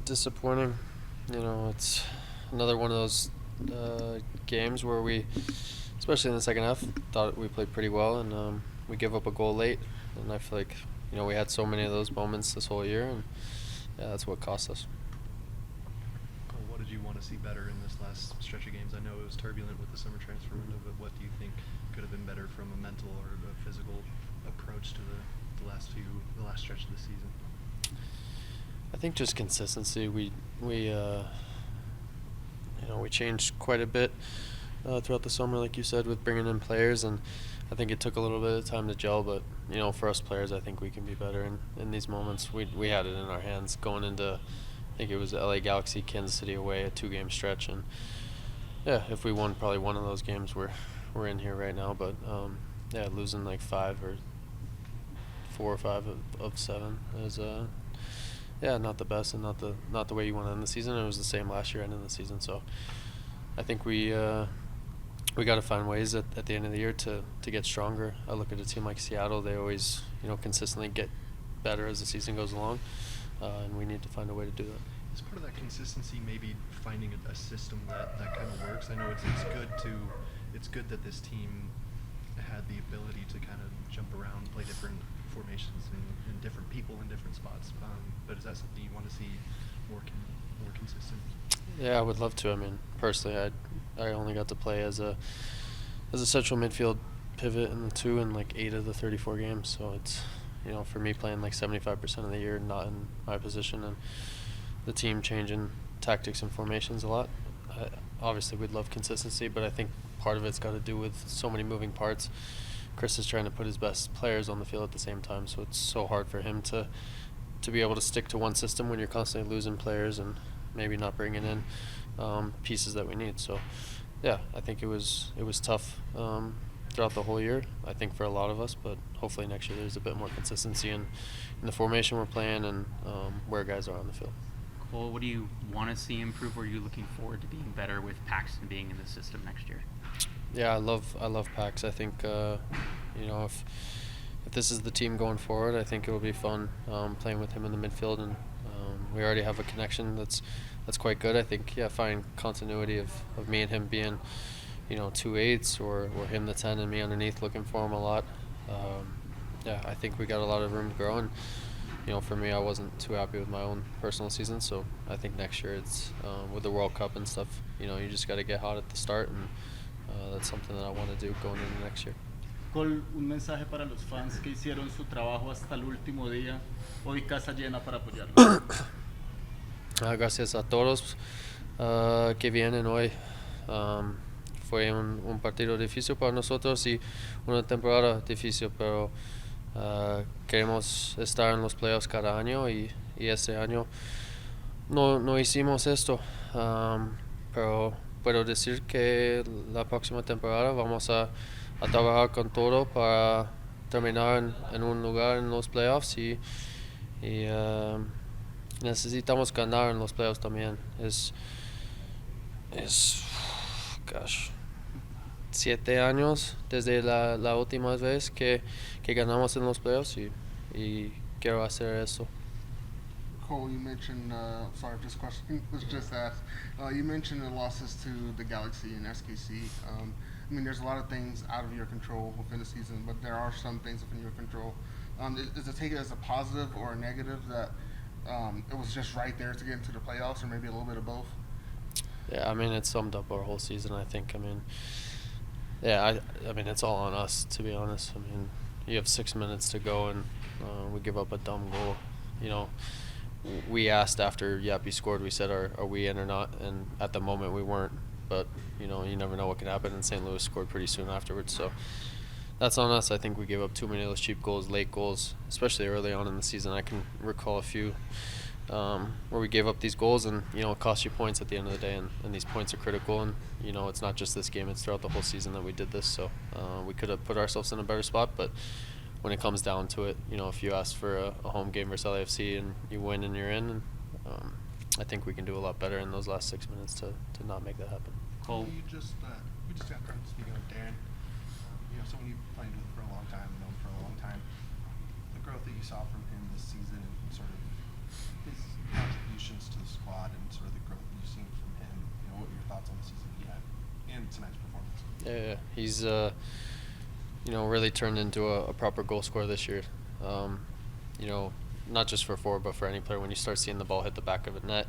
Disappointing. It's another one of those games where we, especially in the second half, thought we played pretty well, and we give up a goal late. And I feel like we had so many of those moments this whole year, and yeah, that's what cost us. What did you want to see better in this last stretch of games? I know it was turbulent with the summer transfer window, but what do you think could have been better from a mental or a physical approach to the last stretch of the season? I think just consistency. We changed quite a bit throughout the summer, like you said, with bringing in players, and I think it took a little bit of time to gel. But for us players, I think we can be better in these moments. We had it in our hands going into, I think it was LA Galaxy, Kansas City away, a 2-game stretch, and yeah, if we won probably one of those games, we're in here right now. But yeah, losing like 5 or 4 or 5 of 7 is not the best, and not the way you want to end the season. It was the same last year ending the season, so I think we got to find ways at the end of the year to get stronger. I look at a team like Seattle; they always consistently get better as the season goes along, and we need to find a way to do that. Is part of that consistency maybe finding a system that kind of works? I know it's good that this team had the ability to kind of jump around, play different formations and different people in different spots. But is that something you want to see more consistent? Yeah, I would love to. I mean, personally, I only got to play as a central midfield pivot in the 2 in like 8 of the 34 games. So it's for me playing like 75% of the year not in my position, and the team changing tactics and formations a lot. Obviously, we'd love consistency, but I think part of it's got to do with so many moving parts. Chris is trying to put his best players on the field at the same time, so it's so hard for him to be able to stick to one system when you're constantly losing players and maybe not bringing in pieces that we need. So yeah, I think it was tough throughout the whole year, I think, for a lot of us, but hopefully next year there's a bit more consistency in the formation we're playing and where guys are on the field. Cole, what do you want to see improve? Or are you looking forward to being better with Paxton being in the system next year? Yeah, I love Pax. I think if this is the team going forward, I think it will be fun playing with him in the midfield, and we already have a connection that's quite good. I think find continuity of me and him being 2/8 or him the 10 and me underneath looking for him a lot. I think we got a lot of room to grow, and for me, I wasn't too happy with my own personal season, so I think next year it's with the World Cup and stuff, you just got to get hot at the start, and that's something that I want to do going into next year. Cole, un mensaje para los fans que hicieron su trabajo hasta el último día. Hoy casa llena para apoyarlos. Gracias a todos que vienen hoy. Fue un partido difícil para nosotros y una temporada difícil, pero queremos estar en los playoffs cada año y este año no hicimos esto, pero puedo decir que la próxima temporada vamos a trabajar con todo para terminar en un lugar en los playoffs y necesitamos ganar en los playoffs también. Es 7 años desde la última vez que ganamos en los playoffs y quiero hacer eso. Cole, you mentioned, sorry if this question was just asked, you mentioned the losses to the Galaxy and SKC. There's a lot of things out of your control within the season, but there are some things within your control. Is it taken as a positive or a negative that it was just right there to get into the playoffs, or maybe a little bit of both? Yeah, it summed up our whole season, I think. It's all on us, to be honest. You have 6 minutes to go, and we give up a dumb goal. We asked after Yappy scored, we said, are we in or not? And at the moment we weren't. But, you never know what can happen, and St. Louis scored pretty soon afterwards. So that's on us. I think we gave up too many of those cheap goals, late goals, especially early on in the season. I can recall a few where we gave up these goals, and, it cost you points at the end of the day, and these points are critical. And, it's not just this game, it's throughout the whole season that we did this. So we could have put ourselves in a better spot, but when it comes down to it, if you ask for a home game versus LAFC and you win and you're in, I think we can do a lot better in those last 6 minutes to not make that happen. Cole? We just got done speaking with Darren. Someone you played with for a long time, known for a long time. The growth that you saw from him this season and sort of his contributions to the Yeah. He's really turned into a proper goal scorer this year. You know, not just for forward, but for any player. When you start seeing the ball hit the back of a net,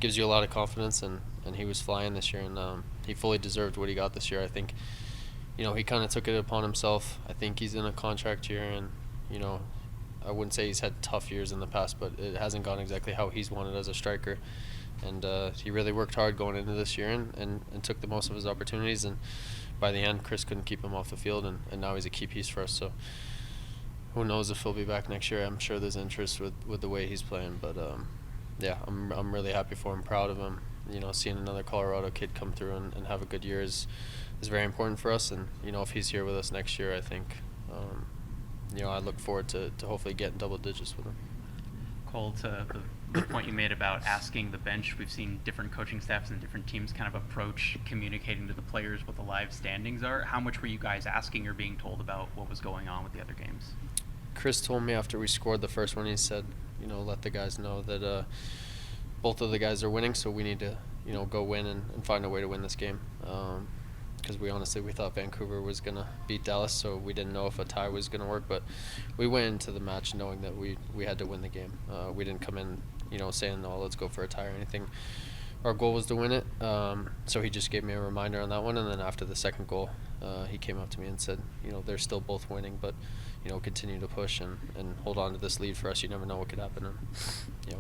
gives you a lot of confidence. And he was flying this year, and he fully deserved what he got this year. I think, he kind of took it upon himself. I think he's in a contract year, and I wouldn't say he's had tough years in the past, but it hasn't gone exactly how he's wanted as a striker. And he really worked hard going into this year and took the most of his opportunities. And by the end, Chris couldn't keep him off the field, and now he's a key piece for us. So who knows if he'll be back next year. I'm sure there's interest with the way he's playing. But, yeah, I'm really happy for him, proud of him. Seeing another Colorado kid come through and have a good year is very important for us. And, if he's here with us next year, I think, I look forward to hopefully getting double digits with him. Cole, to the point you made about asking the bench, we've seen different coaching staffs and different teams kind of approach communicating to the players what the live standings are. How much were you guys asking or being told about what was going on with the other games? Chris told me after we scored the first one, he said, let the guys know that both of the guys are winning, so we need to, go win and find a way to win this game. Because we thought Vancouver was going to beat Dallas, so we didn't know if a tie was going to work. But we went into the match knowing that we had to win the game. We didn't come in, saying, no, let's go for a tie or anything. Our goal was to win it. So he just gave me a reminder on that one. And then after the second goal, he came up to me and said, they're still both winning, but, continue to push and hold on to this lead for us. You never know what could happen. And,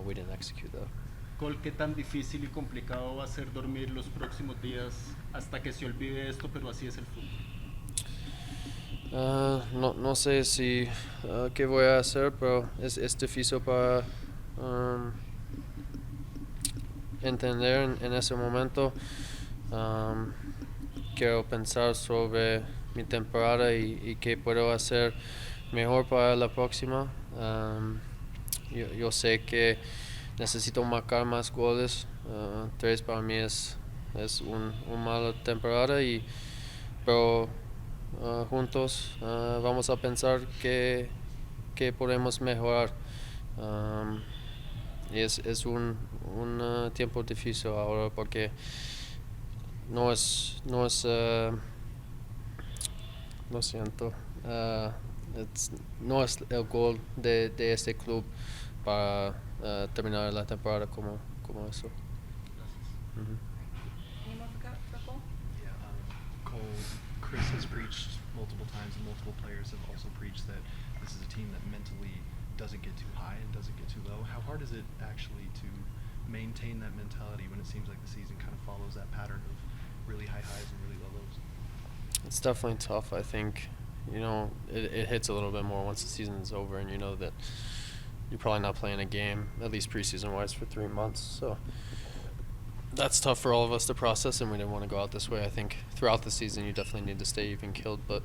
we didn't execute that. Cole, ¿qué tan difícil y complicado va a ser dormir los próximos días hasta que se olvide esto, pero así es el fútbol? No sé si qué voy a hacer, pero es difícil para entender en ese momento. Quiero pensar sobre mi temporada y qué puedo hacer mejor para la próxima. Yo sé que necesito marcar más goles. 3 para mí es una mala temporada, pero juntos vamos a pensar que podemos mejorar. Y es un tiempo difícil ahora porque no es lo siento, no es el gol de este club para terminar la temporada como eso. Any more for Cole? Yeah, Cole, Chris has preached multiple times, and multiple players have also preached that this is a team that mentally doesn't get too high and doesn't get too low. How hard is it actually to maintain that mentality when it seems like the season kind of follows that pattern of really high highs and really low lows? It's definitely tough. I think, it hits a little bit more once the season is over and you know that you're probably not playing a game, at least preseason-wise, for 3 months. So that's tough for all of us to process, and we didn't want to go out this way. I think throughout the season you definitely need to stay even-keeled, but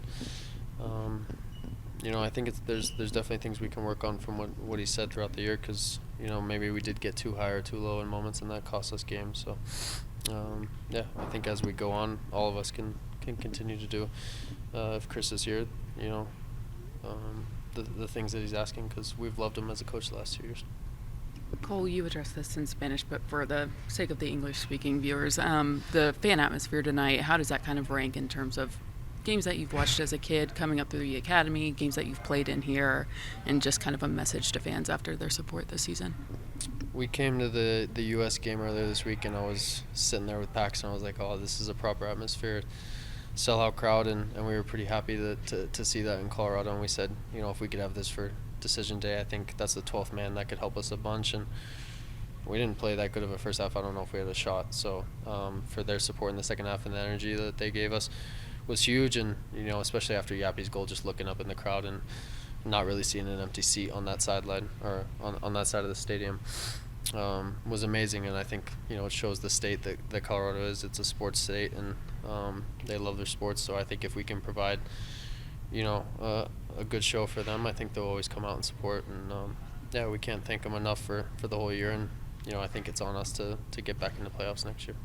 I think there's definitely things we can work on from what he said throughout the year, because maybe we did get too high or too low in moments, and that cost us games. So I think as we go on, all of us can continue to do. If Chris is here, the things that he's asking, because we've loved him as a coach the last 2 years. Cole, you addressed this in Spanish, but for the sake of the English-speaking viewers, the fan atmosphere tonight, how does that kind of rank in terms of games that you've watched as a kid coming up through the academy, games that you've played in here, and just kind of a message to fans after their support this season? We came to the U.S. game earlier this week, and I was sitting there with Paxton. I was like, oh, this is a proper atmosphere, sellout crowd, and we were pretty happy to see that in Colorado. And we said, if we could have this for decision day, I think that's the 12th man that could help us a bunch. And we didn't play that good of a first half. I don't know if we had a shot. So for their support in the second half and the energy that they gave us was huge. And, especially after Yappy's goal, just looking up in the crowd and not really seeing an empty seat on that sideline or on that side of the stadium was amazing. And I think, it shows the state that Colorado is. It's a sports state, and they love their sports. So I think if we can provide, a good show for them, I think they'll always come out and support. And we can't thank them enough for the whole year. And I think it's on us to get back into playoffs next year.